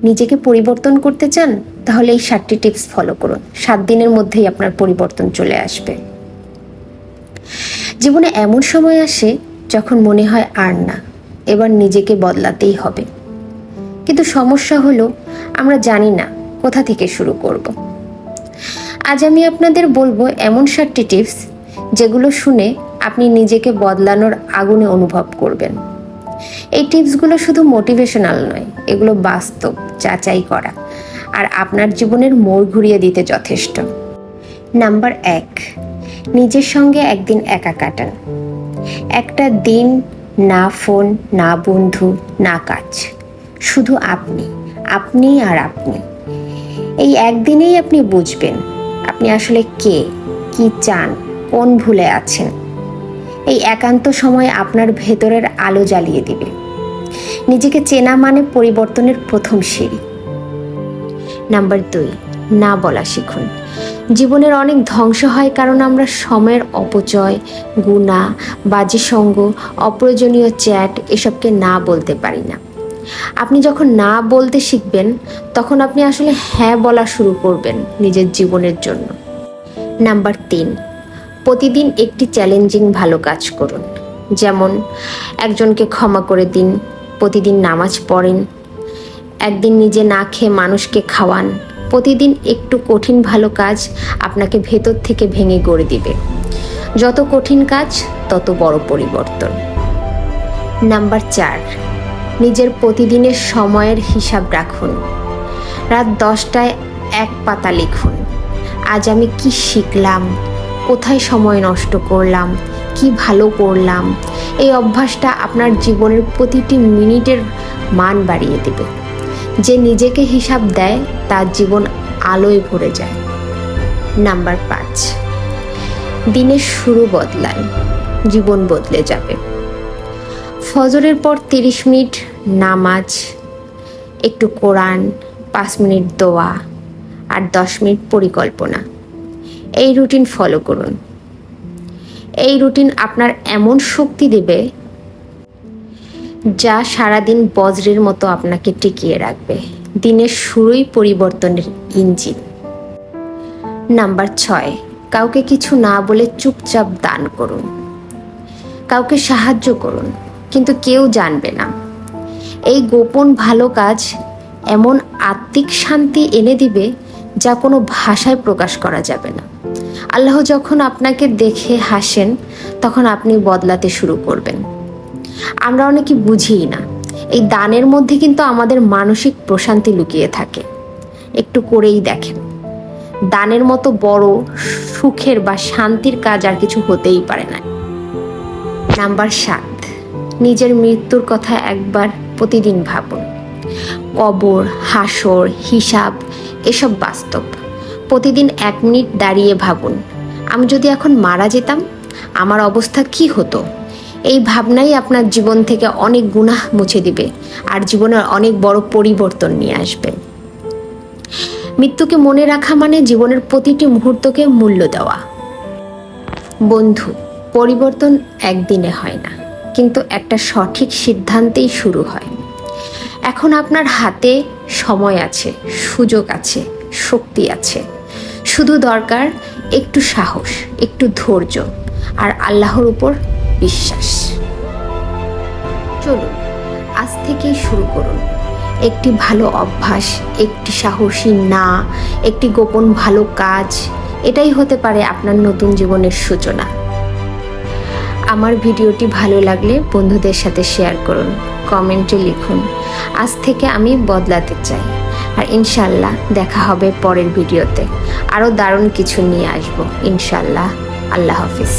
নিজেকে পরিবর্তন করতে চান? তাহলে এই 7টি টিপস ফলো করুন। 7 দিনের মধ্যেই আপনার পরিবর্তন চলে আসবে। জীবনে এমন সময় আসে যখন মনে হয় আর না, এবার নিজেকে বদলাতেই হবে। কিন্তু সমস্যা হলো আমরা জানি না কোথা থেকে শুরু করব। আজ আমি আপনাদের বলবো এমন 7টি টিপস যেগুলো শুনে আপনি নিজেকে বদলানোর আগুনে অনুভব করবেন। এই টিপসগুলো শুধু মোটিভেশনাল নয়, এগুলো বাস্তব, যাচাই করা আর আপনার জীবনের মোড় ঘুরিয়ে দিতে যথেষ্ট। নাম্বার 1, নিজের সঙ্গে একদিন একা কাটান। একটা দিন না ফোন, না বন্ধু, না কাজ, শুধু আপনি আর আপনি। এই একদিনেই আপনি বুঝবেন আপনি আসলে কে, কি চান, কোন ভুলে আছেন। এই একান্ত সময় আপনার ভেতরের আলো জ্বালিয়ে দিবে। নিজেকে চেনা মানে পরিবর্তনের প্রথম সিঁড়ি। নাম্বার 2, না বলা শিখুন। জীবনের অনেক ধ্বংস হয় কারণ আমরা সময়ের অপচয়, গুণা, বাজে সঙ্গ, অপ্রয়োজনীয় চ্যাট এসবকে না বলতে পারি না। আপনি যখন না বলতে শিখবেন তখন আপনি আসলে হ্যাঁ বলা শুরু করবেন নিজের জীবনের জন্য। নাম্বার 3, প্রতিদিন একটি চ্যালেঞ্জিং ভালো কাজ করুন। যেমন একজনকে ক্ষমা করে দিন, প্রতিদিন নামাজ পড়েন, একদিন নিজে না খেয়ে মানুষকে খাওয়ান। প্রতিদিন একটু কঠিন ভালো কাজ আপনাকে ভেতর থেকে ভেঙে গড়ে দিবে। যত কঠিন কাজ তত বড় পরিবর্তন। নাম্বার 4, নিজের প্রতিদিনের সময়ের হিসাব রাখুন। রাত 10টায় এক পাতা লিখুন, আজ আমি কি শিখলাম, কোথায় সময় নষ্ট করলাম, কি ভালো করলাম। এই অভ্যাসটা আপনার জীবনের প্রতিটি মিনিটের মান বাড়িয়ে দেবে। যে নিজেকে হিসাব দেয় তার জীবন আলোয় ভরে যায়। নাম্বার 5, দিনের শুরু বদলান, জীবন বদলে যাবে। ফজরের পর 30 মিনিট নামাজ, একটু কোরআন, 5 মিনিট দোয়া আর 10 মিনিট পরিকল্পনা। এই রুটিন ফলো করুন। এই রুটিন আপনার এমন শক্তি দেবে যা সারাদিন বজ্রের মতো আপনাকে টিকিয়ে রাখবে। দিনের শুরুই পরিবর্তনের ইঞ্জিন। নাম্বার 6, কাউকে কিছু না বলে চুপচাপ দান করুন। কাউকে সাহায্য করুন, কিন্তু কেউ জানবে না। এই গোপন ভালো কাজ এমন আত্মিক শান্তি এনে দিবে যা কোনো ভাষায় প্রকাশ করা যাবে না। আল্লাহ যখন আপনাকে দেখে হাসেন তখন আপনি বদলাতে শুরু করবেন। আমরা অনেকে বুঝিই না এই দানের মধ্যে কিন্তু আমাদের মানসিক প্রশান্তি লুকিয়ে থাকে। একটু করেই দেখেন, দানের মতো বড় সুখের বা শান্তির কাজ আর কিছু হতেই পারে না। নাম্বার 7, নিজের মৃত্যুর কথা একবার প্রতিদিন ভাবুন। কবর, হাসর, হিসাব এসব বাস্তব। প্রতিদিন 1 মিনিট দাঁড়িয়ে ভাবুন, আমি যদি এখন মারা যেতাম আমার অবস্থা কি হতো। এই ভাবনাই আপনার জীবন থেকে অনেক গুনাহ মুছে দিবে আর জীবনের অনেক বড় পরিবর্তন নিয়ে আসবে। মৃত্যুকে মনে রাখা মানে জীবনের প্রতিটি মুহূর্তকে মূল্য দেওয়া। বন্ধু, পরিবর্তন একদিনে হয় না, কিন্তু একটা সঠিক সিদ্ধান্তেই শুরু হয়। এখন আপনার হাতে সময় আছে, সুযোগ আছে, শক্তি আছে। শুধু দরকার একটু সাহস, একটু ধৈর্য আর আল্লাহর উপর বিশ্বাস। চলুন আজ থেকেই শুরু করুন। একটি ভালো অভ্যাস, একটি সাহসী না, একটি গোপন ভালো কাজ, এটাই হতে পারে আপনার নতুন জীবনের সূচনা। আমার ভিডিওটি ভালো লাগলে বন্ধুদের সাথে শেয়ার করুন, কমেন্টে লিখুন আজ থেকে আমি বদলাতে চাই। আর ইনশাল্লাহ দেখা হবে পরের ভিডিওতে, আরও দারুণ কিছু নিয়ে আসবো ইনশাল্লাহ। আল্লাহ হাফিজ।